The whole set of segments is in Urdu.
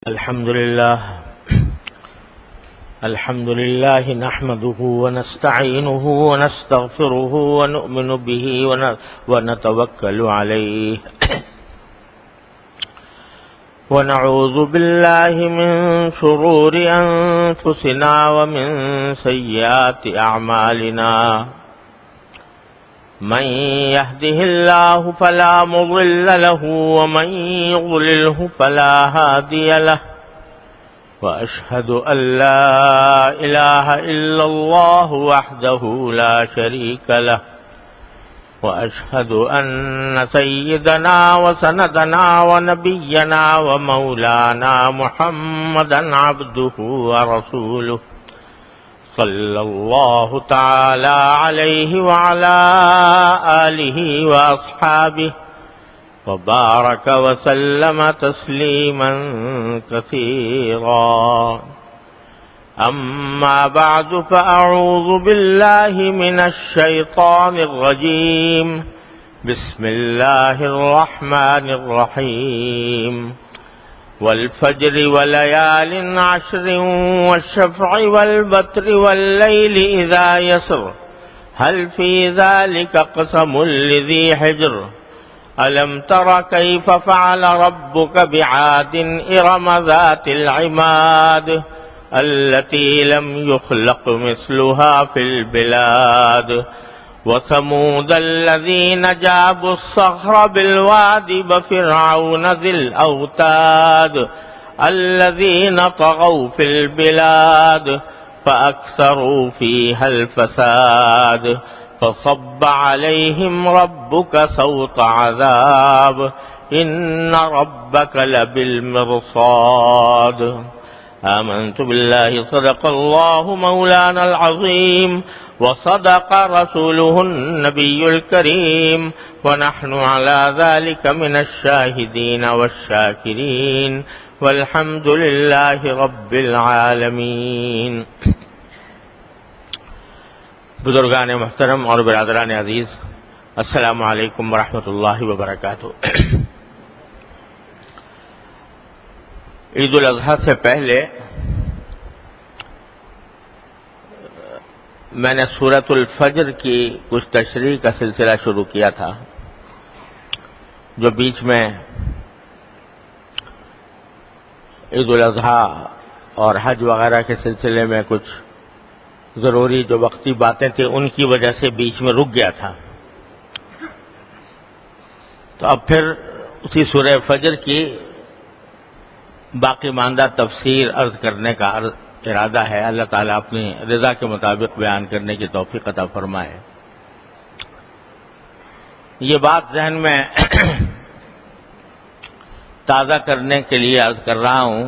الحمد لله نحمده ونستعينه ونستغفره ونؤمن به ونتوكل عليه ونعوذ بالله من شرور أنفسنا ومن سيئات أعمالنا من يهده الله فلا مضل له ومن يضلله فلا هادي له وأشهد أن لا إله إلا الله وحده لا شريك له وأشهد أن سيدنا وسندنا ونبينا ومولانا محمدا عبده ورسوله صلى الله تعالى عليه وعلى آله وأصحابه وبارك وسلم تسليما كثيرا أما بعد فأعوذ بالله من الشيطان الرجيم بسم الله الرحمن الرحيم والفجر وليال عشر والشفع والبتر والليل إذا يسر هل في ذلك قسم لذي حجر ألم تر كيف فعل ربك بعاد إرم ذات العماد التي لم يخلق مثلها في البلاد وثمود الذين جابوا الصخر بالواد وفرعون ذي الأوتاد الذين طغوا في البلاد فأكثروا فيها الفساد فصب عليهم ربك سوط عذاب إن ربك لبالمرصاد آمنت بالله صدق الله مولانا العظيم وصدق رسوله النبي الكريم ونحن على ذلك من الشاهدين والشاكرين والحمد لله رب العالمين. بزرگان محترم اور برادران عزیز، السلام علیکم ورحمۃ اللہ وبرکاتہ. عید الاضحیٰ سے پہلے میں نے سورۃ الفجر کی کچھ تشریح کا سلسلہ شروع کیا تھا، جو بیچ میں عید الاضحیٰ اور حج وغیرہ کے سلسلے میں کچھ ضروری جو وقتی باتیں تھیں ان کی وجہ سے بیچ میں رک گیا تھا. تو اب پھر اسی سورہ فجر کی باقی ماندہ تفسیر عرض کرنے کا ارادہ ہے. اللہ تعالیٰ اپنی رضا کے مطابق بیان کرنے کی توفیق عطا فرمائے. یہ بات ذہن میں تازہ کرنے کے لیے عرض کر رہا ہوں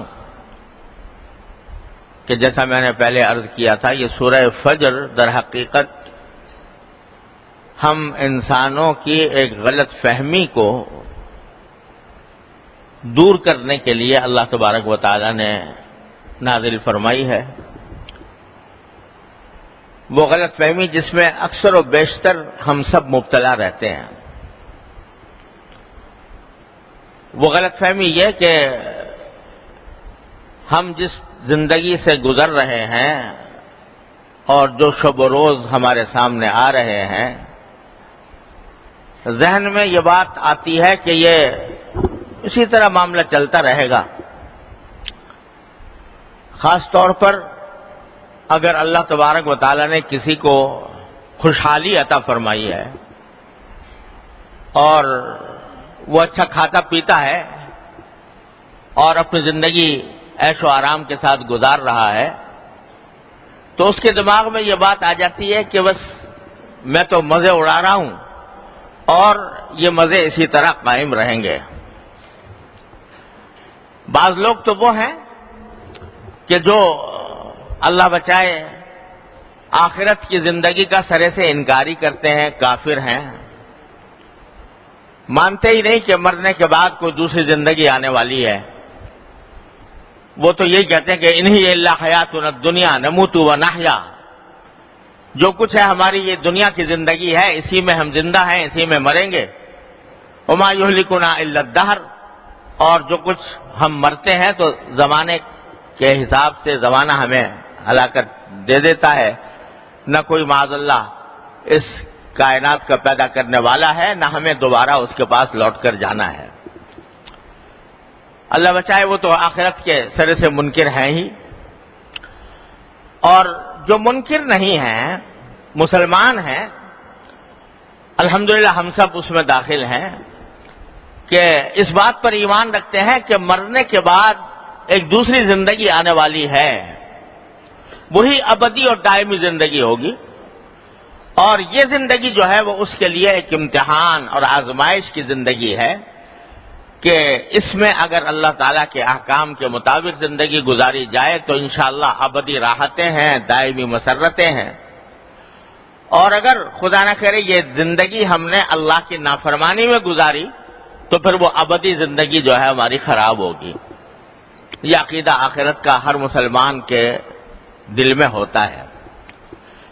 کہ جیسا میں نے پہلے عرض کیا تھا، یہ سورہ فجر در حقیقت ہم انسانوں کی ایک غلط فہمی کو دور کرنے کے لیے اللہ تبارک و تعالی نے نازل فرمائی ہے. وہ غلط فہمی جس میں اکثر و بیشتر ہم سب مبتلا رہتے ہیں، وہ غلط فہمی یہ کہ ہم جس زندگی سے گزر رہے ہیں اور جو شب و روز ہمارے سامنے آ رہے ہیں، ذہن میں یہ بات آتی ہے کہ یہ اسی طرح معاملہ چلتا رہے گا. خاص طور پر اگر اللہ تبارک و تعالیٰ نے کسی کو خوشحالی عطا فرمائی ہے اور وہ اچھا کھاتا پیتا ہے اور اپنی زندگی عیش و آرام کے ساتھ گزار رہا ہے، تو اس کے دماغ میں یہ بات آ جاتی ہے کہ بس میں تو مزے اڑا رہا ہوں اور یہ مزے اسی طرح قائم رہیں گے. بعض لوگ تو وہ ہیں کہ جو اللہ بچائے آخرت کی زندگی کا سرے سے انکاری کرتے ہیں، کافر ہیں، مانتے ہی نہیں کہ مرنے کے بعد کوئی دوسری زندگی آنے والی ہے. وہ تو یہی کہتے ہیں کہ انہی الا حیاتنا الدنیا نموت و نحیا، جو کچھ ہے ہماری یہ دنیا کی زندگی ہے، اسی میں ہم زندہ ہیں، اسی میں مریں گے. وما یہلکنا الا الدہر، اور جو کچھ ہم مرتے ہیں تو زمانے کے حساب سے زمانہ ہمیں ہلاکت دے دیتا ہے، نہ کوئی معاذ اللہ اس کائنات کا پیدا کرنے والا ہے، نہ ہمیں دوبارہ اس کے پاس لوٹ کر جانا ہے۔ اللہ بچائے، وہ تو آخرت کے سرے سے منکر ہیں ہی، اور جو منکر نہیں ہیں، مسلمان ہیں، الحمدللہ ہم سب اس میں داخل ہیں، کہ اس بات پر ایمان رکھتے ہیں کہ مرنے کے بعد ایک دوسری زندگی آنے والی ہے، وہی ابدی اور دائمی زندگی ہوگی، اور یہ زندگی جو ہے وہ اس کے لیے ایک امتحان اور آزمائش کی زندگی ہے کہ اس میں اگر اللہ تعالیٰ کے احکام کے مطابق زندگی گزاری جائے تو انشاءاللہ ابدی راحتیں ہیں، دائمی مسرتیں ہیں، اور اگر خدا نہ کرے یہ زندگی ہم نے اللہ کی نافرمانی میں گزاری تو پھر وہ ابدی زندگی جو ہے ہماری خراب ہوگی۔ یہ عقیدہ آخرت کا ہر مسلمان کے دل میں ہوتا ہے،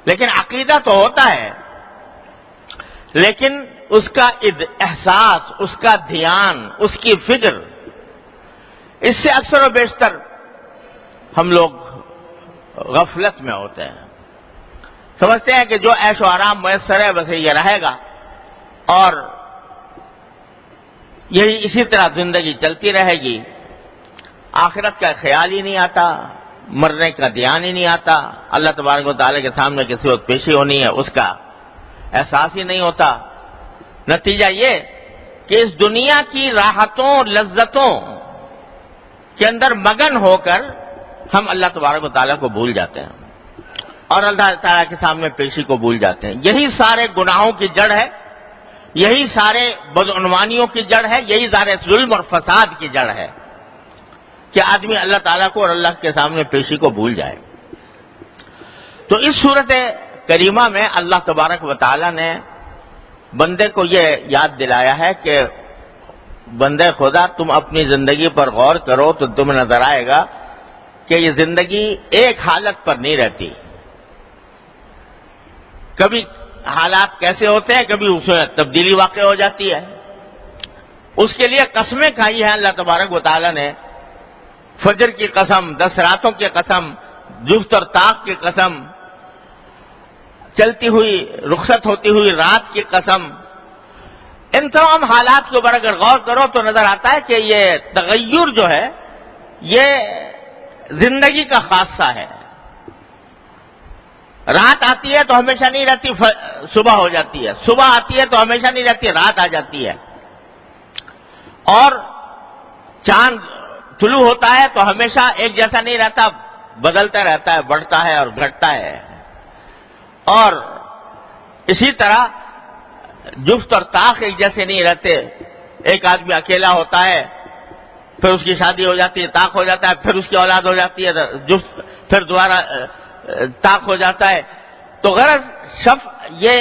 لیکن عقیدہ تو ہوتا ہے، لیکن اس کا احساس، اس کا دھیان، اس کی فکر، اس سے اکثر و بیشتر ہم لوگ غفلت میں ہوتے ہیں۔ سمجھتے ہیں کہ جو عیش و آرام میسر ہے بس یہ رہے گا، اور یہی اسی طرح زندگی چلتی رہے گی، آخرت کا خیال ہی نہیں آتا، مرنے کا دھیان ہی نہیں آتا، اللہ تبارک و تعالیٰ کے سامنے کسی وقت پیشی ہونی ہے اس کا احساس ہی نہیں ہوتا۔ نتیجہ یہ کہ اس دنیا کی راحتوں لذتوں کے اندر مگن ہو کر ہم اللہ تبارک و تعالیٰ کو بھول جاتے ہیں اور اللہ تعالیٰ کے سامنے پیشی کو بھول جاتے ہیں۔ یہی سارے گناہوں کی جڑ ہے، یہی سارے بدعنوانیوں کی جڑ ہے، یہی سارے ظلم اور فساد کی جڑ ہے کہ آدمی اللہ تعالیٰ کو اور اللہ کے سامنے پیشی کو بھول جائے۔ تو اس صورت کریمہ میں اللہ تبارک و تعالیٰ نے بندے کو یہ یاد دلایا ہے کہ بندے خدا تم اپنی زندگی پر غور کرو تو تمہیں نظر آئے گا کہ یہ زندگی ایک حالت پر نہیں رہتی، کبھی حالات کیسے ہوتے ہیں، کبھی اس میں تبدیلی واقع ہو جاتی ہے۔ اس کے لیے قسمیں کھائی ہیں اللہ تبارک و تعالیٰ نے، فجر کی قسم، 10 راتوں کی قسم، جفت اور طاق کی قسم، چلتی ہوئی رخصت ہوتی ہوئی رات کی قسم۔ ان تمام حالات کے اوپر اگر غور کرو تو نظر آتا ہے کہ یہ تغیر جو ہے یہ زندگی کا خاصہ ہے۔ رات آتی ہے تو ہمیشہ نہیں رہتی، صبح ہو جاتی ہے، صبح آتی ہے تو ہمیشہ نہیں رہتی، رات آ جاتی ہے، اور چاند طلوع ہوتا ہے تو ہمیشہ ایک جیسا نہیں رہتا، بدلتا رہتا ہے، بڑھتا ہے اور گھٹتا ہے۔ اور اسی طرح جفت اور طاق ایک جیسے نہیں رہتے، ایک آدمی اکیلا ہوتا ہے، پھر اس کی شادی ہو جاتی ہے، طاق ہو جاتا ہے، پھر اس کی اولاد ہو جاتی ہے، جفت، پھر دوبارہ طاق ہو جاتا ہے۔ تو غرض یہ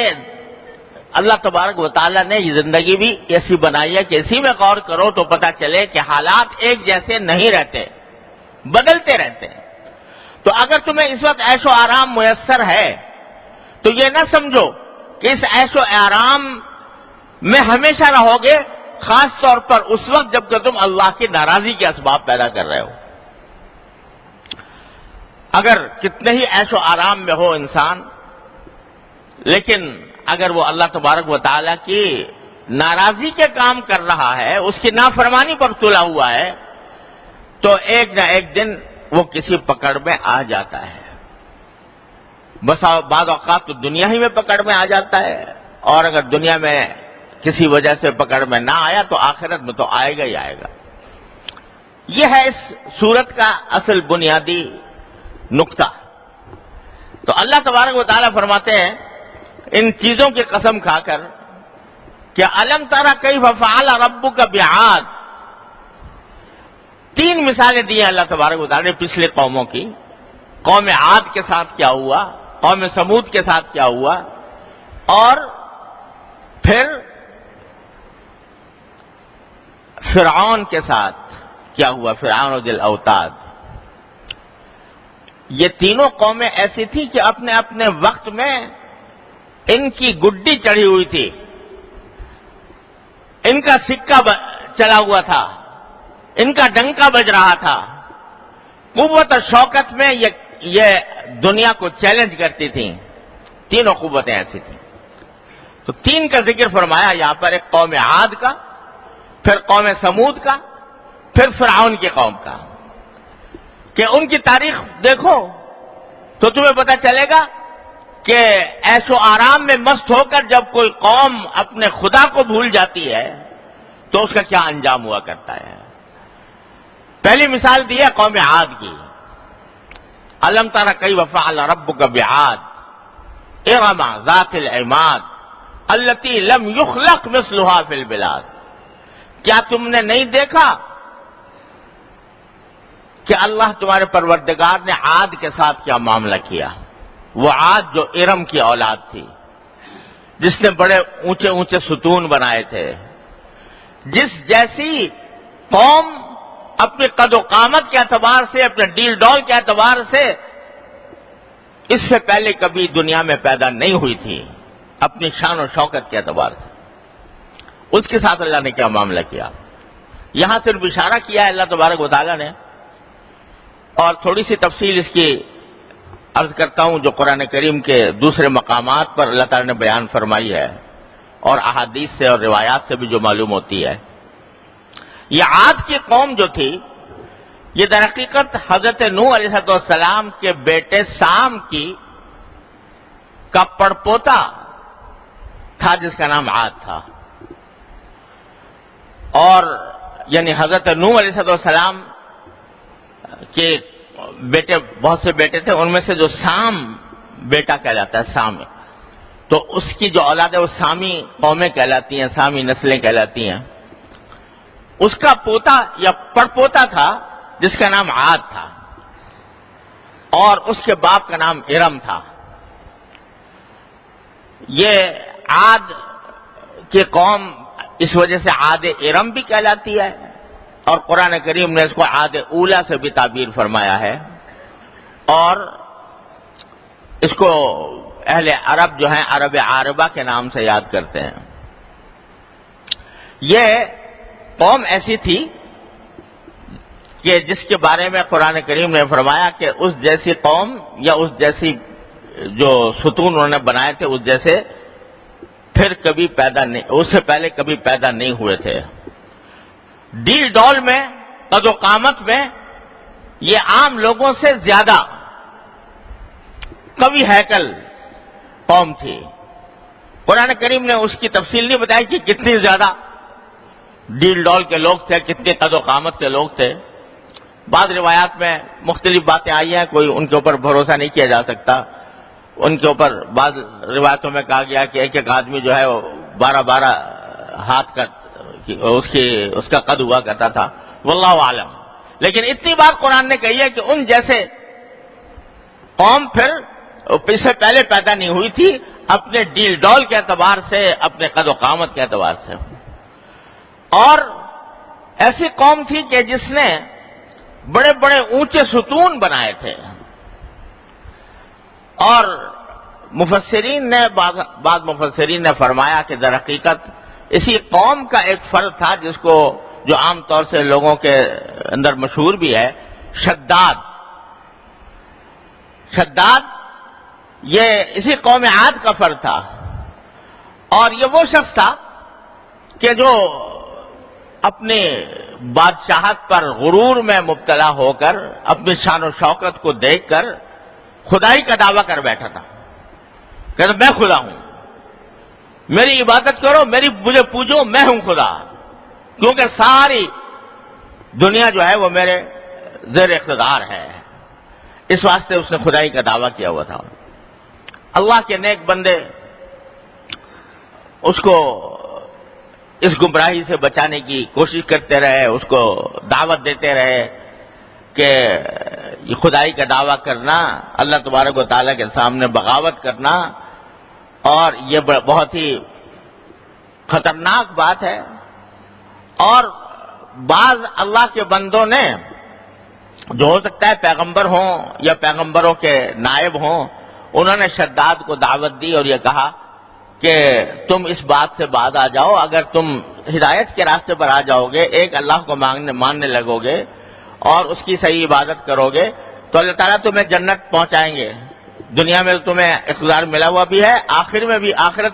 اللہ تبارک و تعالیٰ نے یہ زندگی بھی ایسی بنائی ہے کہ اسی میں غور کرو تو پتہ چلے کہ حالات ایک جیسے نہیں رہتے، بدلتے رہتے ہیں۔ تو اگر تمہیں اس وقت عیش و آرام میسر ہے تو یہ نہ سمجھو کہ اس عیش و آرام میں ہمیشہ رہو گے، خاص طور پر اس وقت جب کہ تم اللہ کی ناراضی کے اسباب پیدا کر رہے ہو۔ اگر کتنے ہی عیش و آرام میں ہو انسان، لیکن اگر وہ اللہ تبارک و تعالیٰ کی ناراضی کے کام کر رہا ہے، اس کی نافرمانی پر تلا ہوا ہے، تو ایک نہ ایک دن وہ کسی پکڑ میں آ جاتا ہے۔ بس بعض اوقات تو دنیا ہی میں پکڑ میں آ جاتا ہے، اور اگر دنیا میں کسی وجہ سے پکڑ میں نہ آیا تو آخرت میں تو آئے گا ہی آئے گا۔ یہ ہے اس سورت کا اصل بنیادی نقطہ۔ تو اللہ تبارک و تعالیٰ فرماتے ہیں ان چیزوں کی قسم کھا کر کہ الم تری کیف فعل ربک بعاد، 3 مثالیں دی ہیں اللہ تبارک و تعالیٰ نے پچھلے قوموں کی۔ قوم عاد کے ساتھ کیا ہوا، قوم سمود کے ساتھ کیا ہوا، اور پھر فرعون کے ساتھ کیا ہوا، فرعون ذی الاوتاد۔ یہ تینوں قومیں ایسی تھیں کہ اپنے اپنے وقت میں ان کی گڈی چڑھی ہوئی تھی، ان کا سکہ چلا ہوا تھا، ان کا ڈنکا بج رہا تھا، قوت اور شوکت میں یہ دنیا کو چیلنج کرتی تھیں، تینوں قوتیں ایسی تھیں۔ تو تین کا ذکر فرمایا یہاں پر، ایک قوم عاد کا، پھر قوم سمود کا، پھر فرعون کی قوم کا، کہ ان کی تاریخ دیکھو تو تمہیں پتہ چلے گا کہ عیش و آرام میں مست ہو کر جب کوئی قوم اپنے خدا کو بھول جاتی ہے تو اس کا کیا انجام ہوا کرتا ہے۔ پہلی مثال دی ہے قوم عاد کی، الم تر کیف فعل ربک بعاد ارم ذات العماد التی لم یخلق مثلها فی البلاد۔ کیا تم نے نہیں دیکھا کہ اللہ تمہارے پروردگار نے عاد کے ساتھ کیا معاملہ کیا؟ وہ عاد جو ارم کی اولاد تھی، جس نے بڑے اونچے اونچے ستون بنائے تھے، جس جیسی قوم اپنے قد و قامت کے اعتبار سے، اپنے ڈیل ڈول کے اعتبار سے اس سے پہلے کبھی دنیا میں پیدا نہیں ہوئی تھی، اپنی شان و شوکت کے اعتبار سے، اس کے ساتھ اللہ نے کیا معاملہ کیا۔ یہاں صرف اشارہ کیا ہے اللہ تبارک و تعالیٰ نے، اور تھوڑی سی تفصیل اس کی عرض کرتا ہوں جو قرآن کریم کے دوسرے مقامات پر اللہ تعالیٰ نے بیان فرمائی ہے، اور احادیث سے اور روایات سے بھی جو معلوم ہوتی ہے۔ یہ عاد کی قوم جو تھی، یہ در حقیقت حضرت نوح علیہ السلام کے بیٹے سام کا پڑپوتا تھا، جس کا نام عاد تھا۔ اور یعنی حضرت نوح علیہ السلام کے بیٹے، بہت سے بیٹے تھے، ان میں سے جو سام بیٹا کہلاتا ہے، سام، تو اس کی جو اولاد ہے وہ سامی قومیں کہلاتی ہیں، سامی نسلیں کہلاتی ہیں۔ اس کا پوتا یا پڑپوتا تھا جس کا نام عاد تھا، اور اس کے باپ کا نام ارم تھا۔ یہ عاد کی قوم اس وجہ سے عاد ارم بھی کہلاتی ہے، اور قرآن کریم نے اس کو عاد اولا سے بھی تعبیر فرمایا ہے، اور اس کو اہل عرب جو ہیں عرب عاربہ کے نام سے یاد کرتے ہیں۔ یہ قوم ایسی تھی کہ جس کے بارے میں قرآن کریم نے فرمایا کہ اس جیسی قوم یا اس جیسی جو ستون انہوں نے بنائے تھے اس جیسے پھر کبھی پیدا نہیں، اس سے پہلے کبھی پیدا نہیں ہوئے تھے۔ ڈیل ڈول میں، قد و قامت میں یہ عام لوگوں سے زیادہ قوی ہیکل قوم تھی۔ قرآن کریم نے اس کی تفصیل نہیں بتائی کہ کتنی زیادہ ڈیل ڈول کے لوگ تھے، کتنے قد و قامت کے لوگ تھے۔ بعض روایات میں مختلف باتیں آئی ہیں، کوئی ان کے اوپر بھروسہ نہیں کیا جا سکتا۔ ان کے اوپر بعض روایتوں میں کہا گیا کہ ایک ایک آدمی جو ہے وہ 12 ہاتھ کا اس کا قد ہوا کرتا تھا، واللہ عالم۔ لیکن اتنی بات قرآن نے کہی ہے کہ ان جیسے قوم پھر اس سے پہلے پیدا نہیں ہوئی تھی، اپنے ڈیل ڈول کے اعتبار سے، اپنے قد و قامت کے اعتبار سے۔ اور ایسی قوم تھی کہ جس نے بڑے بڑے اونچے ستون بنائے تھے، اور بعض مفسرین نے فرمایا کہ در حقیقت اسی قوم کا ایک فرد تھا جس کو جو عام طور سے لوگوں کے اندر مشہور بھی ہے، شداد۔ یہ اسی قوم عاد کا فرد تھا، اور یہ وہ شخص تھا کہ جو اپنے بادشاہت پر غرور میں مبتلا ہو کر، اپنی شان و شوکت کو دیکھ کر خدائی کا دعویٰ کر بیٹھا تھا، کہتا میں خدا ہوں، میری عبادت کرو، مجھے پوجو، میں ہوں خدا، کیونکہ ساری دنیا جو ہے وہ میرے زیر اقتدار ہے۔ اس واسطے اس نے خدائی کا دعویٰ کیا ہوا تھا۔ اللہ کے نیک بندے اس کو اس گمراہی سے بچانے کی کوشش کرتے رہے، اس کو دعوت دیتے رہے کہ یہ خدائی کا دعویٰ کرنا، اللہ تبارک و تعالیٰ کے سامنے بغاوت کرنا، اور یہ بہت ہی خطرناک بات ہے۔ اور بعض اللہ کے بندوں نے، جو ہو سکتا ہے پیغمبر ہوں یا پیغمبروں کے نائب ہوں، انہوں نے شداد کو دعوت دی اور یہ کہا کہ تم اس بات سے بعد آ جاؤ، اگر تم ہدایت کے راستے پر آ جاؤ گے، ایک اللہ کو ماننے لگو گے اور اس کی صحیح عبادت کرو گے تو اللہ تعالیٰ تمہیں جنت پہنچائیں گے۔ دنیا میں تمہیں اقتدار ملا ہوا بھی ہے، آخرت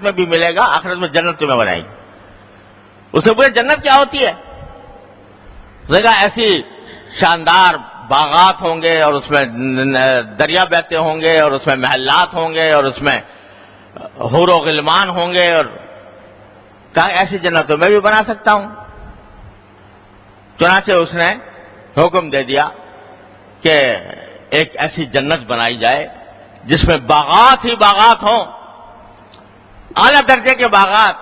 میں بھی ملے گا، آخرت میں جنت تمہیں بنائیں گے۔ اس سے پوچھا جنت کیا ہوتی ہے؟ دیکھا ایسی شاندار باغات ہوں گے اور اس میں دریا بہتے ہوں گے اور اس میں محلات ہوں گے اور اس میں حور و غلمان ہوں گے، اور کہا ایسی جنت تو میں بھی بنا سکتا ہوں۔ چنانچہ اس نے حکم دے دیا کہ ایک ایسی جنت بنائی جائے جس میں باغات ہی باغات ہوں، اعلیٰ درجے کے باغات،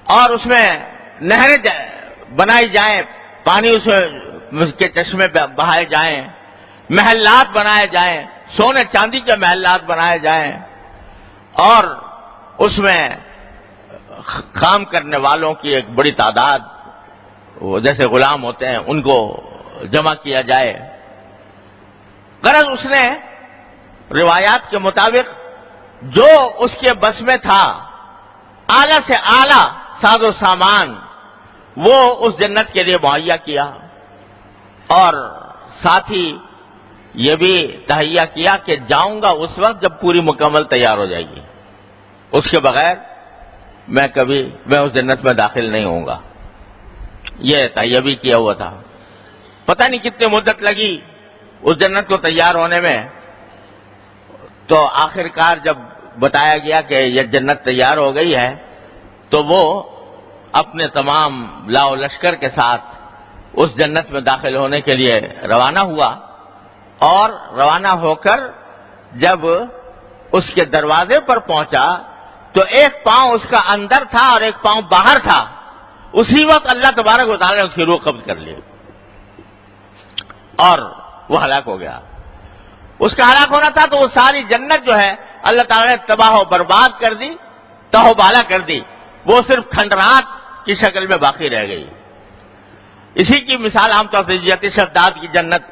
اور اس میں نہریں بنائی جائیں، پانی اس کے چشمے بہائے جائیں، محلات بنائے جائیں، سونے چاندی کے محلات بنائے جائیں، اور اس میں کام کرنے والوں کی ایک بڑی تعداد، وہ جیسے غلام ہوتے ہیں، ان کو جمع کیا جائے۔ غرض اس نے روایات کے مطابق جو اس کے بس میں تھا اعلیٰ سے اعلیٰ ساز و سامان وہ اس جنت کے لیے مہیا کیا، اور ساتھ ہی یہ بھی تہیا کیا کہ جاؤں گا اس وقت جب پوری مکمل تیار ہو جائے گی، اس کے بغیر میں اس جنت میں داخل نہیں ہوں گا۔ یہ تہیا بھی کیا ہوا تھا۔ پتہ نہیں کتنی مدت لگی اس جنت کو تیار ہونے میں، تو آخر کار جب بتایا گیا کہ یہ جنت تیار ہو گئی ہے تو وہ اپنے تمام لا و لشکر کے ساتھ اس جنت میں داخل ہونے کے لیے روانہ ہوا، اور روانہ ہو کر جب اس کے دروازے پر پہنچا تو ایک پاؤں اس کا اندر تھا اور ایک پاؤں باہر تھا۔ اسی وقت اللہ تبارک و تعالیٰ نے اس کی روح قبض کر لی اور وہ ہلاک ہو گیا۔ اس کا ہلاک ہونا تھا تو وہ ساری جنت جو ہے اللہ تعالیٰ نے تباہ و برباد کر دی، تہو بالا کر دی، وہ صرف کھنڈرات کی شکل میں باقی رہ گئی۔ اسی کی مثال عام طور سے جیسے شداد کی جنت،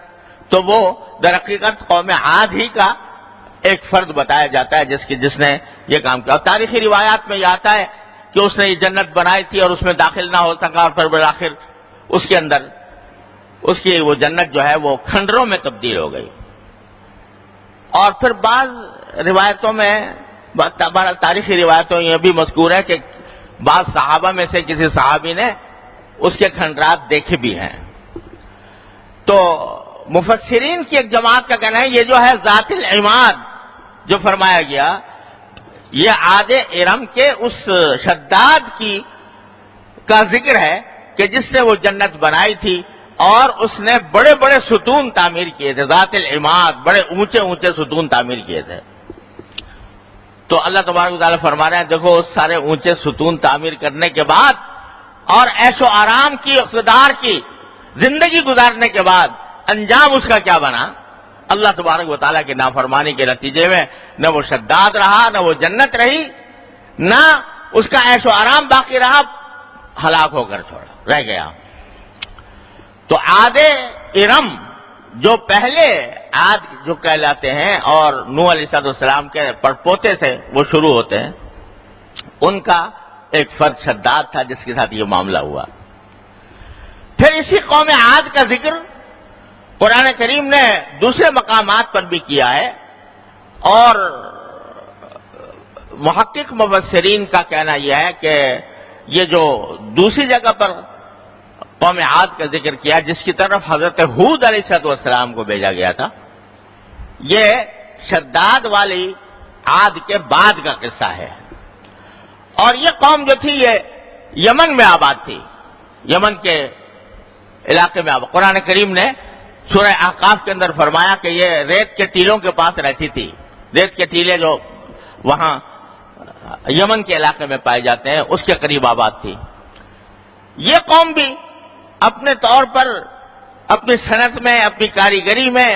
تو وہ در حقیقت قوم عاد ہی کا ایک فرد بتایا جاتا ہے جس نے یہ کام کیا۔ اور تاریخی روایات میں یہ آتا ہے کہ اس نے یہ جنت بنائی تھی اور اس میں داخل نہ ہو سکا، اور پھر بالآخر اس کے اندر اس کی وہ جنت جو ہے وہ کھنڈروں میں تبدیل ہو گئی۔ اور پھر بعض روایتوں میں، تاریخی روایتوں یہ بھی مذکور ہے کہ بعض صحابہ میں سے کسی صحابی نے اس کے کھنڈرات دیکھے بھی ہیں۔ تو مفسرین کی ایک جماعت کا کہنا ہے یہ جو ہے ذات العماد جو فرمایا گیا، یہ عاد ارم کے اس شداد کا ذکر ہے کہ جس نے وہ جنت بنائی تھی اور اس نے بڑے بڑے ستون تعمیر کیے تھے، ذات العماد، بڑے اونچے اونچے ستون تعمیر کیے تھے۔ تو اللہ تبارک و تعالیٰ فرما رہے ہیں دیکھو اس سارے اونچے ستون تعمیر کرنے کے بعد اور عیش و آرام کی اقتدار کی زندگی گزارنے کے بعد انجام اس کا کیا بنا؟ اللہ تبارک و تعالیٰ کی نافرمانی کے نتیجے میں نہ وہ شداد رہا، نہ وہ جنت رہی، نہ اس کا عیش و آرام باقی رہا، ہلاک ہو کر رہ گیا۔ تو عاد ارم جو پہلے عاد جو کہلاتے ہیں اور نوح علیہ السلام کے پڑپوتے سے وہ شروع ہوتے ہیں، ان کا ایک فرد شداد تھا جس کے ساتھ یہ معاملہ ہوا۔ پھر اسی قوم عاد کا ذکر قرآن کریم نے دوسرے مقامات پر بھی کیا ہے، اور محقق مفسرین کا کہنا یہ ہے کہ یہ جو دوسری جگہ پر قوم عاد کا ذکر کیا جس کی طرف حضرت ہود علیہ السلام کو بھیجا گیا تھا، یہ شداد والی عاد کے بعد کا قصہ ہے۔ اور یہ قوم جو تھی یہ یمن میں آباد تھی، یمن کے علاقے میں آباد۔ قرآن کریم نے سورہ احقاف کے اندر فرمایا کہ یہ ریت کے ٹیلوں کے پاس رہتی تھی، ریت کے ٹیلے جو وہاں یمن کے علاقے میں پائے جاتے ہیں اس کے قریب آباد تھی۔ یہ قوم بھی اپنے طور پر اپنی صنعت میں، اپنی کاریگری میں،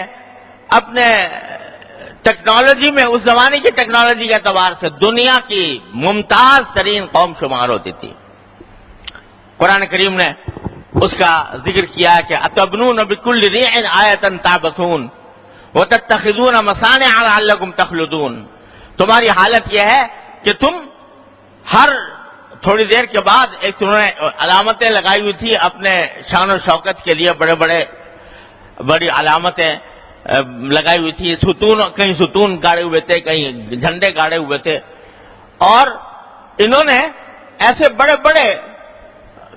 اپنے ٹیکنالوجی میں، اس زمانے کی ٹیکنالوجی کے اعتبار سے دنیا کی ممتاز ترین قوم شمار ہوتی تھی۔ قرآن کریم نے اس کا ذکر کیا ہے کہ اتبنون بکل ریع آیۃ تعبثون وتتخذون مصانع لعلکم تخلدون، تمہاری حالت یہ ہے کہ تم ہر تھوڑی دیر کے بعد ایک انہوں نے علامتیں لگائی ہوئی تھی اپنے شان و شوکت کے لیے، بڑی علامتیں لگائی ہوئی تھی، کہیں ستون گاڑے ہوئے تھے، کہیں جھنڈے گاڑے ہوئے تھے، اور انہوں نے ایسے بڑے بڑے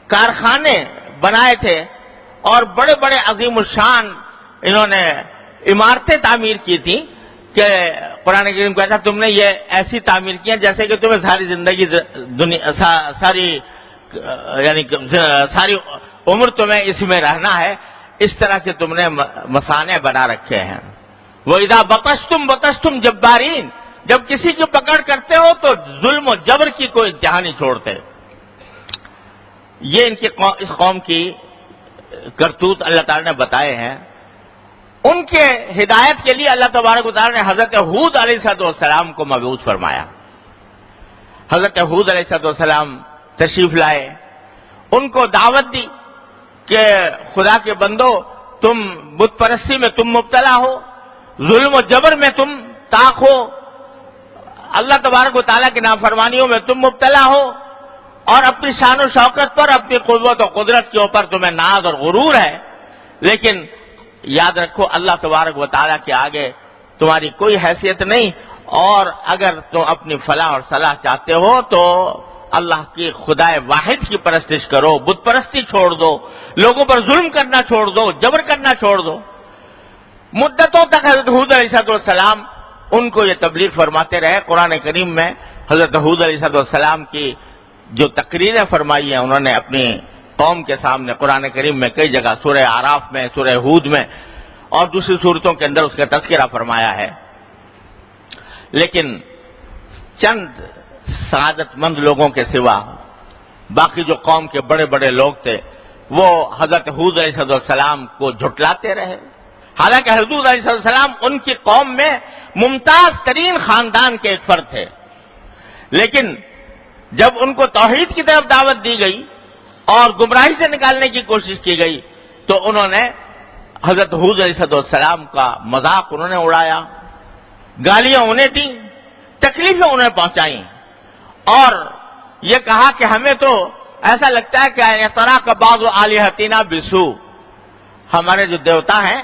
کارخانے بنائے تھے اور بڑے بڑے عظیم الشان انہوں نے عمارتیں تعمیر کی تھیں کہ قرآن کریم کہتا تم نے یہ ایسی تعمیر کی جیسے کہ تمہیں ساری زندگی ساری عمر تمہیں اس میں رہنا ہے، اس طرح کے تم نے مصانع بنا رکھے ہیں۔ وَإِذَا بَطَشْتُمْ جَبَّارِينَ، جب کسی کی پکڑ کرتے ہو تو ظلم و جبر کی کوئی انتہا نہیں چھوڑتے۔ یہ اس قوم کی کرتوت اللہ تعالی نے بتائے ہیں۔ ان کے ہدایت کے لیے اللہ تبارک و تعالی نے حضرت ہود علیہ السلام کو مبعوث فرمایا۔ حضرت ہود علیہ السلام تشریف لائے، ان کو دعوت دی کہ خدا کے بندو، تم بت پرستی میں تم مبتلا ہو، ظلم و جبر میں تم طاق ہو، اللہ تبارک و تعالیٰ کی نافرمانیوں میں تم مبتلا ہو، اور اپنی شان و شوکت پر، اپنی قوت و قدرت کے اوپر تمہیں ناز اور غرور ہے، لیکن یاد رکھو اللہ تبارک و تعالیٰ کے آگے تمہاری کوئی حیثیت نہیں، اور اگر تم اپنی فلاح اور صلاح چاہتے ہو تو اللہ کی خدا واحد کی پرستش کرو، بت پرستی چھوڑ دو، لوگوں پر ظلم کرنا چھوڑ دو، جبر کرنا چھوڑ دو۔ مدتوں تک حضرت ہود علیہ السلام ان کو یہ تبلیغ فرماتے رہے۔ قرآن کریم میں حضرت ہود علیہ السلام کی جو تقریریں فرمائی ہیں انہوں نے اپنی قوم کے سامنے، قرآن کریم میں کئی جگہ، سورہ اعراف میں، سورہ ہود میں اور دوسری صورتوں کے اندر اس کا تذکرہ فرمایا ہے، لیکن چند سعادت مند لوگوں کے سوا باقی جو قوم کے بڑے بڑے لوگ تھے وہ حضرت ہود علیہ السلام کو جھٹلاتے رہے، حالانکہ حضرت ہود علیہ السلام ان کی قوم میں ممتاز ترین خاندان کے ایک فرد تھے، لیکن جب ان کو توحید کی طرف دعوت دی گئی اور گمراہی سے نکالنے کی کوشش کی گئی تو انہوں نے حضرت ہود علیہ السلام کا مذاق انہوں نے اڑایا، گالیاں انہیں دیں، تکلیفیں انہیں پہنچائیں، اور یہ کہا کہ ہمیں تو ایسا لگتا ہے کہ اعتراء کا بعض آلہتنا بسو، ہمارے جو دیوتا ہیں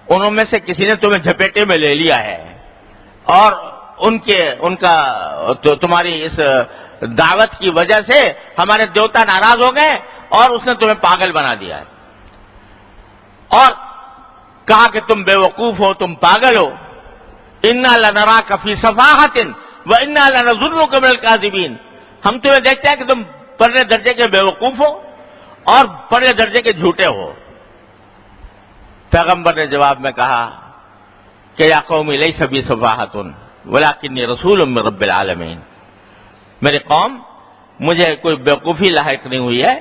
انہوں میں سے کسی نے تمہیں جھپیٹے میں لے لیا ہے، اور ان کا تمہاری اس دعوت کی وجہ سے ہمارے دیوتا ناراض ہو گئے اور اس نے تمہیں پاگل بنا دیا ہے، اور کہا کہ تم بے وقوف ہو، تم پاگل ہو، انا لنراک فی صفاحۃ وانا لنظنک من الکاذبین، ہم تمہیں دیکھتے ہیں کہ تم پرلے درجے کے بے وقوف ہو اور پرلے درجے کے جھوٹے ہو۔ پیغمبر نے جواب میں کہا کہ یا قوم لیس بی صفاحۃ ولکنی رسول من رب العالمین، میری قوم مجھے کوئی بیوقوفی لاحق نہیں ہوئی ہے،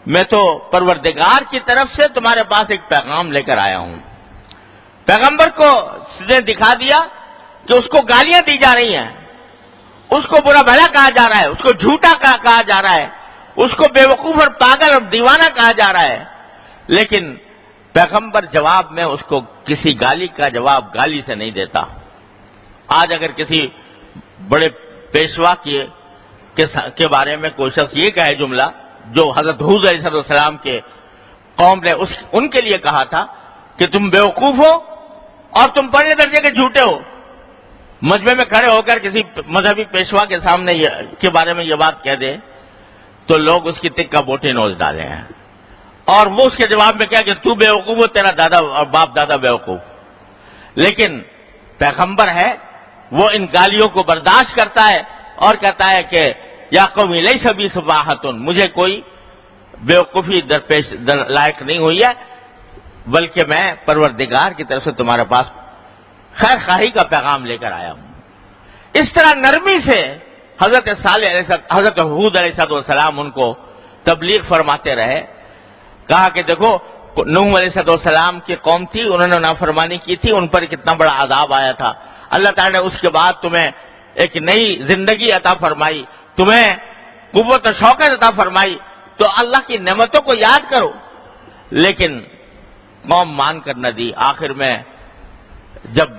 میں تو پروردگار کی طرف سے تمہارے پاس ایک پیغام لے کر آیا ہوں۔ پیغمبر کو نے دکھا دیا کہ اس کو گالیاں دی جا رہی ہیں، اس کو برا بھلا کہا جا رہا ہے، اس کو جھوٹا کہا جا رہا ہے، اس کو بے وقوف اور پاگل اور دیوانہ کہا جا رہا ہے، لیکن پیغمبر جواب میں اس کو کسی گالی کا جواب گالی سے نہیں دیتا۔ آج اگر کسی بڑے پیشوا کے بارے میں کوئی شخص یہ کہے جملہ جو حضرت ہود علیہ السلام کے قوم نے ان کے لیے کہا تھا کہ تم بیوقوف ہو اور تم پہلے درجے کے جھوٹے ہو، مجمع میں کھڑے ہو کر کسی مذہبی پیشوا کے سامنے کے بارے میں یہ بات کہہ دے تو لوگ اس کی تکہ بوٹی نوچ ڈالے ہیں، اور وہ اس کے جواب میں کیا کہ تو بیوقوف ہو، تیرا دادا اور باپ دادا بیوقوف، لیکن پیغمبر ہے وہ ان گالیوں کو برداشت کرتا ہے اور کہتا ہے کہ یا قوم لیس بی صفاحۃ، مجھے کوئی بیوقوفی درپیش لائق نہیں ہوئی ہے، بلکہ میں پروردگار کی طرف سے تمہارے پاس خیر خواہی کا پیغام لے کر آیا ہوں۔ اس طرح نرمی سے حضرت ہود علیہ السلام ان کو تبلیغ فرماتے رہے، کہا کہ دیکھو نوح علیہ السلام کی قوم تھی، انہوں نے نافرمانی کی تھی، ان پر کتنا بڑا عذاب آیا تھا، اللہ تعالیٰ نے اس کے بعد تمہیں ایک نئی زندگی عطا فرمائی، تمہیں قوت و شوکت عطا فرمائی، تو اللہ کی نعمتوں کو یاد کرو، لیکن قوم مان کر نہ دی۔ آخر میں جب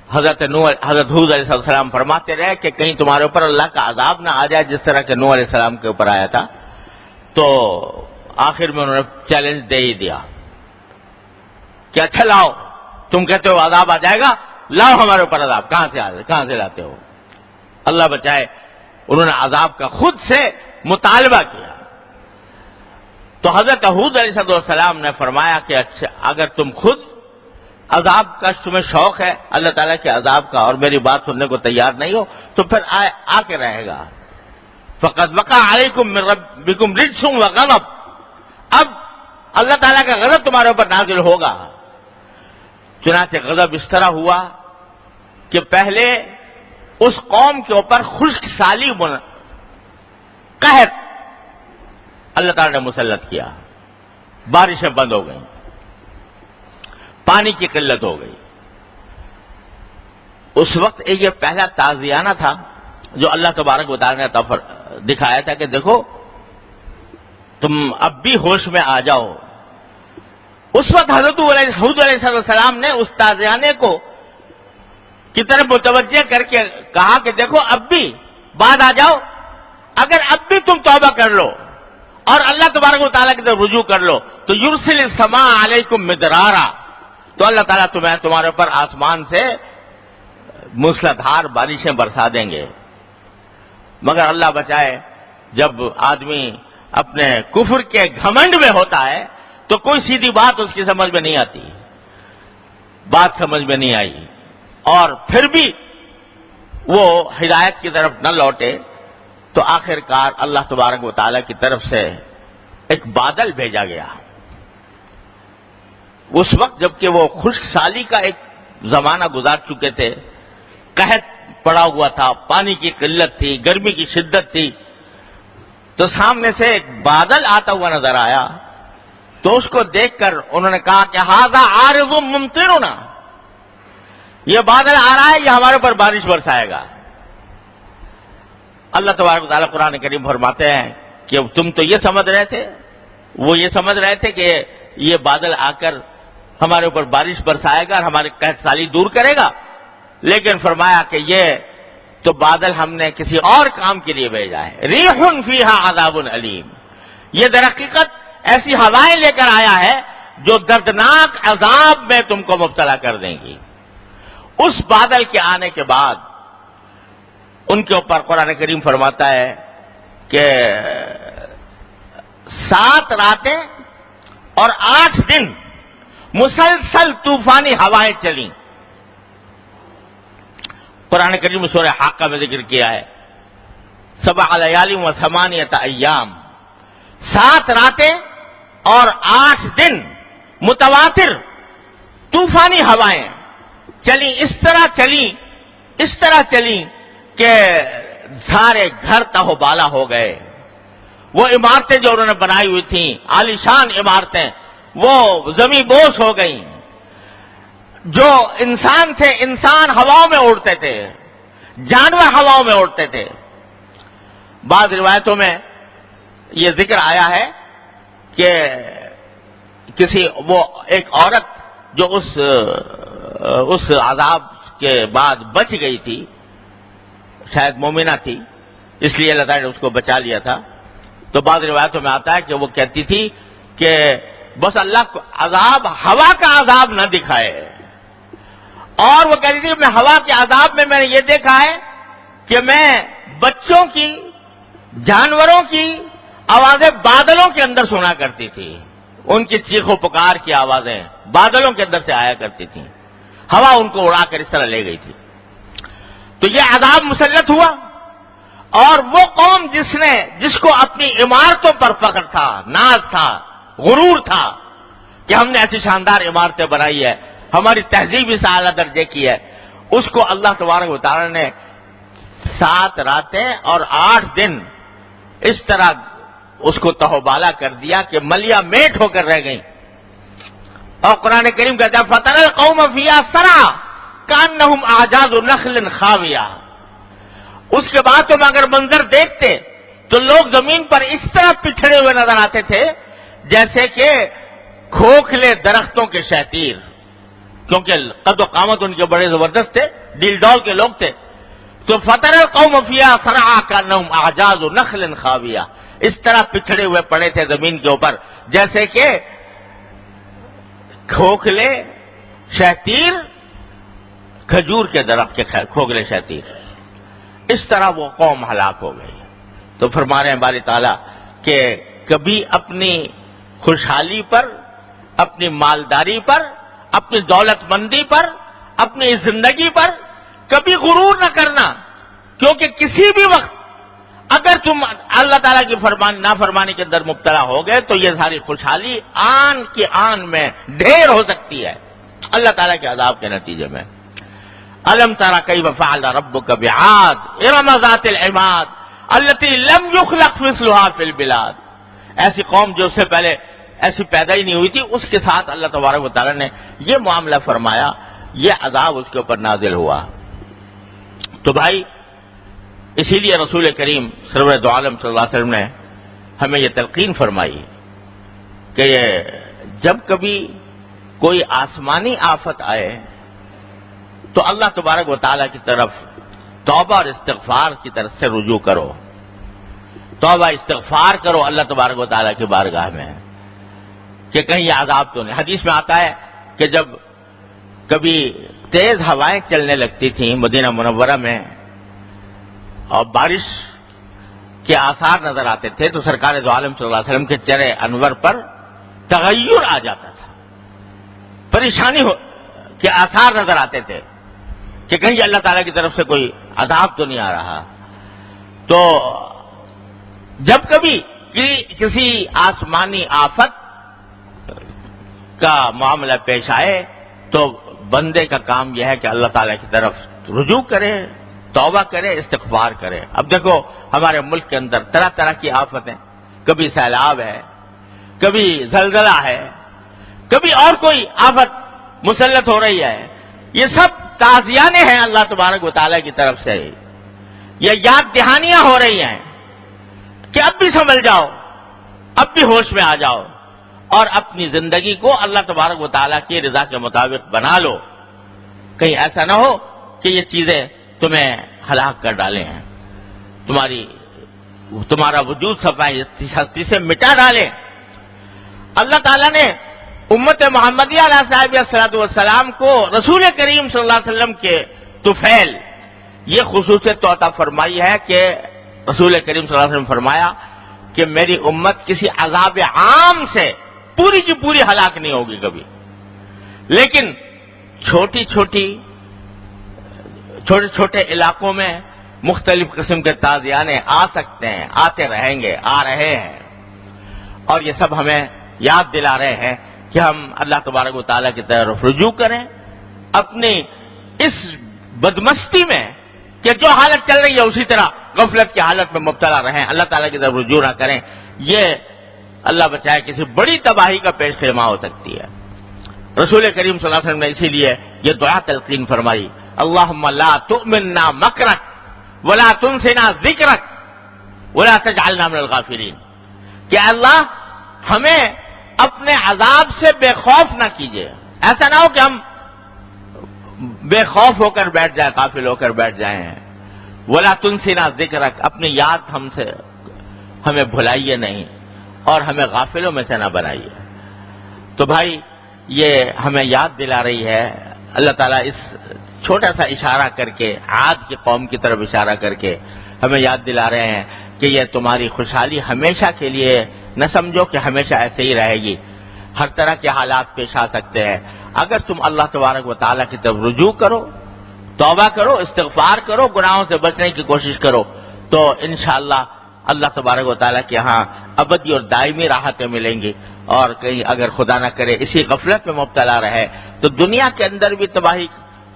حضرت حود علیہ السلام فرماتے رہے کہ کہیں تمہارے اوپر اللہ کا عذاب نہ آ جائے جس طرح کہ نوح علیہ السلام کے اوپر آیا تھا. تو آخر میں انہوں نے چیلنج دے ہی دیا کہ اچھا لاؤ، تم کہتے ہو عذاب آ جائے گا، لاؤ ہمارے اوپر عذاب. کہاں سے لاتے ہو؟ اللہ بچائے، انہوں نے عذاب کا خود سے مطالبہ کیا. تو حضرت حود علیہ السلام نے فرمایا کہ اچھا اگر تم خود عذاب کا تمہیں شوق ہے اللہ تعالیٰ کے عذاب کا اور میری بات سننے کو تیار نہیں ہو تو پھر آ کے رہے گا. فقد وقع علیکم من ربکم رجس وغضب، اب اللہ تعالیٰ کا غضب تمہارے اوپر نازل ہوگا. چنانچہ غضب اس طرح ہوا کہ پہلے اس قوم کے اوپر خشک سالی قحط اللہ تعالیٰ نے مسلط کیا، بارشیں بند ہو گئیں، پانی کی قلت ہو گئی. اس وقت یہ پہلا تعزیانہ تھا جو اللہ تبارک و تعالیٰ نے دکھایا تھا کہ دیکھو تم اب بھی ہوش میں آ جاؤ. اس وقت حضرت حود علیہ السلام نے اس تعزیانے کو کی طرف متوجہ کر کے کہا کہ دیکھو اب بھی بعد آ جاؤ، اگر اب بھی تم توبہ کر لو اور اللہ تبارک و تعالیٰ کی طرف رجوع کر لو تو یرسل السماء علیکم مدرارا، تو اللہ تعالیٰ تمہارے اوپر آسمان سے موسلادھار بارشیں برسا دیں گے. مگر اللہ بچائے، جب آدمی اپنے کفر کے گھمنڈ میں ہوتا ہے تو کوئی سیدھی بات اس کی سمجھ میں نہیں آتی، بات سمجھ میں نہیں آئی اور پھر بھی وہ ہدایت کی طرف نہ لوٹے تو آخر کار اللہ تبارک و تعالیٰ کی طرف سے ایک بادل بھیجا گیا. اس وقت جبکہ وہ خشک سالی کا ایک زمانہ گزار چکے تھے، قحط پڑا ہوا تھا، پانی کی قلت تھی، گرمی کی شدت تھی، تو سامنے سے ایک بادل آتا ہوا نظر آیا. تو اس کو دیکھ کر انہوں نے کہا کہ ھذا عارض ممطرنا، یہ بادل آ رہا ہے، یہ ہمارے اوپر بارش برسائے گا. اللہ تبارک و تعالیٰ قرآن کریم فرماتے ہیں کہ تم تو یہ سمجھ رہے تھے، وہ یہ سمجھ رہے تھے کہ یہ بادل آ کر ہمارے اوپر بارش برسائے گا اور ہمارے قحط سالی دور کرے گا، لیکن فرمایا کہ یہ تو بادل ہم نے کسی اور کام کے لیے بھیجا ہے. ریح فیہا عذاب علیم، یہ در حقیقت ایسی ہوائیں لے کر آیا ہے جو دردناک عذاب میں تم کو مبتلا کر دیں گی. اس بادل کے آنے کے بعد ان کے اوپر قرآن کریم فرماتا ہے کہ 7 راتیں اور 8 دن مسلسل طوفانی ہوائیں چلیں. قرآن کریم میں سورہ حاقہ میں ذکر کیا ہے 7 لیال و 8 ایام، 7 راتیں اور 8 دن متواتر طوفانی ہوائیں چلیں. اس طرح چلیں کہ سارے گھر تہوبالا ہو گئے. وہ عمارتیں جو انہوں نے بنائی ہوئی تھیں عالیشان عمارتیں وہ زمیں بوس ہو گئیں. جو انسان تھے، انسان ہواؤں میں اڑتے تھے، جانور ہواؤں میں اڑتے تھے. بعض روایتوں میں یہ ذکر آیا ہے کہ وہ ایک عورت جو اس عذاب کے بعد بچ گئی تھی، شاید مومنہ تھی، اس لیے اللہ تعالیٰ نے اس کو بچا لیا تھا. تو بعض روایتوں میں آتا ہے کہ وہ کہتی تھی کہ بس اللہ کو عذاب، ہوا کا عذاب نہ دکھائے. اور وہ کہتی تھی میں ہوا کے عذاب میں نے یہ دیکھا ہے کہ میں بچوں کی، جانوروں کی آوازیں بادلوں کے اندر سنا کرتی تھی. ان کی چیخ و پکار کی آوازیں بادلوں کے اندر سے آیا کرتی تھیں. ہوا ان کو اڑا کر اس طرح لے گئی تھی. تو یہ عذاب مسلط ہوا. اور وہ قوم جس کو اپنی عمارتوں پر فخر تھا، ناز تھا، غرور تھا کہ ہم نے ایسی شاندار عمارتیں بنائی ہے، ہماری تہذیب اس اعلیٰ درجے کی ہے، اس کو اللہ تبارک و تعالیٰ نے 7 راتیں اور 8 دن اس طرح اس کو تہوبالا کر دیا کہ ملیا میٹ ہو کر رہ گئی. اور قرآن کریم کہتا ہے فَتَرَى الْقَوْمَ فِيهَا سَرْعَىٰ كَأَنَّهُمْ أَعْجَازُ نَخْلٍ خَاوِيَةٍ. اس کے بعد تم اگر منظر دیکھتے تو لوگ زمین پر اس طرح پچھڑے ہوئے نظر آتے تھے جیسے کہ کھوکھلے درختوں کے شہتیر. کیونکہ قد و قامت ان کے بڑے زبردست تھے، ڈیل ڈول کے لوگ تھے. تو فتر القوم فیہا صرعا کانہم اعجاز نخل خاویہ، اس طرح پچھڑے ہوئے پڑے تھے زمین کے اوپر جیسے کہ کھوکھلے شہتیر، کھجور کے درخت کے کھوکھلے شہتیر. اس طرح وہ قوم ہلاک ہو گئی. تو فرما رہے ہیں باری تعالیٰ کہ کبھی اپنی خوشحالی پر، اپنی مالداری پر، اپنی دولت مندی پر، اپنی زندگی پر کبھی غرور نہ کرنا، کیونکہ کسی بھی وقت اگر تم اللہ تعالیٰ کی نافرمانی کے اندر مبتلا ہو گئے تو یہ ساری خوشحالی آن کی آن میں ڈھیر ہو سکتی ہے اللہ تعالیٰ کے عذاب کے نتیجے میں. الم تری کیف فعل ربک بعاد ارم ذات العماد التی لم یخلق مثلها فی البلاد. ایسی قوم جو اس سے پہلے ایسی پیدا ہی نہیں ہوئی تھی، اس کے ساتھ اللہ تبارک و تعالیٰ نے یہ معاملہ فرمایا، یہ عذاب اس کے اوپر نازل ہوا. تو بھائی اسی لیے رسول کریم سرور دو عالم صلی اللہ علیہ وسلم نے ہمیں یہ تلقین فرمائی کہ جب کبھی کوئی آسمانی آفت آئے تو اللہ تبارک و تعالیٰ کی طرف توبہ اور استغفار کی طرف سے رجوع کرو، توبہ استغفار کرو اللہ تبارک و تعالیٰ کی بارگاہ میں کہ کہیں یہ عذاب تو نہیں. حدیث میں آتا ہے کہ جب کبھی تیز ہوائیں چلنے لگتی تھیں مدینہ منورہ میں اور بارش کے آثار نظر آتے تھے تو سرکار دو عالم صلی اللہ علیہ وسلم کے چہرے انور پر تغیر آ جاتا تھا، پریشانی کے آثار نظر آتے تھے کہ کہیں اللہ تعالیٰ کی طرف سے کوئی عذاب تو نہیں آ رہا. تو جب کبھی کسی آسمانی آفت کا معاملہ پیش آئے تو بندے کا کام یہ ہے کہ اللہ تعالیٰ کی طرف رجوع کرے، توبہ کرے، استغفار کرے. اب دیکھو ہمارے ملک کے اندر طرح طرح کی آفتیں، کبھی سیلاب ہے، کبھی زلزلہ ہے، کبھی اور کوئی آفت مسلط ہو رہی ہے. یہ سب تعزیانے ہیں اللہ تبارک و تعالیٰ کی طرف سے، یہ یاد دہانیاں ہو رہی ہیں کہ اب بھی سنبھل جاؤ، اب بھی ہوش میں آ جاؤ اور اپنی زندگی کو اللہ تبارک و تعالیٰ کی رضا کے مطابق بنا لو. کہیں ایسا نہ ہو کہ یہ چیزیں تمہیں ہلاک کر ڈالے ہیں، تمہارا وجود صفائی ہستی سے مٹا ڈالے. اللہ تعالیٰ نے امت محمدیہ علیہ صاحب والسلام کو رسول کریم صلی اللہ علیہ وسلم کے طفیل یہ خصوصیت تو عطا فرمائی ہے کہ رسول کریم صلی اللہ علیہ وسلم فرمایا کہ میری امت کسی عذاب عام سے پوری کی پوری ہلاک نہیں ہوگی کبھی، لیکن چھوٹے علاقوں میں مختلف قسم کے تعزیانے آ سکتے ہیں، آتے رہیں گے، آ رہے ہیں. اور یہ سب ہمیں یاد دلا رہے ہیں کہ ہم اللہ تبارک و تعالیٰ کی طرف رجوع کریں، اپنی اس بدمستی میں کہ جو حالت چل رہی ہے اسی طرح غفلت کی حالت میں مبتلا رہیں، اللہ تعالیٰ کی طرف رجوع نہ کریں. یہ اللہ بچائے کسی بڑی تباہی کا پیش خیمہ ہو سکتی ہے. رسول کریم صلی اللہ علیہ وسلم نے اسی لیے یہ دعا تلقین فرمائی، اللہم لا تؤمننا مکرک ولا تنسنا ذکرک ولا تجعلنا من الغافلین، کہ اللہ ہمیں اپنے عذاب سے بے خوف نہ کیجیے. ایسا نہ ہو کہ ہم بے خوف ہو کر بیٹھ جائیں، غافل ہو کر بیٹھ جائیں. ولا تنسنا ذکرک، اپنی یاد ہمیں بھلائیے نہیں اور ہمیں غافلوں میں سے نہ بنائیے. تو بھائی یہ ہمیں یاد دلا رہی ہے اللہ تعالیٰ اس چھوٹا سا اشارہ کر کے عاد کی قوم کی طرف اشارہ کر کے ہمیں یاد دلا رہے ہیں کہ یہ تمہاری خوشحالی ہمیشہ کے لیے نہ سمجھو کہ ہمیشہ ایسے ہی رہے گی. ہر طرح کے حالات پیش آ سکتے ہیں. اگر تم اللہ تبارک و تعالیٰ کی طرف رجوع کرو، توبہ کرو، استغفار کرو، گناہوں سے بچنے کی کوشش کرو تو انشاءاللہ اللہ تبارک و تعالیٰ کے ہاں ابدی اور دائمی راحتیں ملیں گی. اور کہیں اگر خدا نہ کرے اسی غفلت میں مبتلا رہے تو دنیا کے اندر بھی تباہی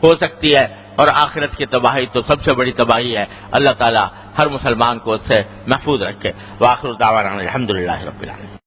ہو سکتی ہے اور آخرت کی تباہی تو سب سے بڑی تباہی ہے. اللہ تعالیٰ ہر مسلمان کو اس سے محفوظ رکھے. وآخر دعوانا الحمدللہ رب العالمین.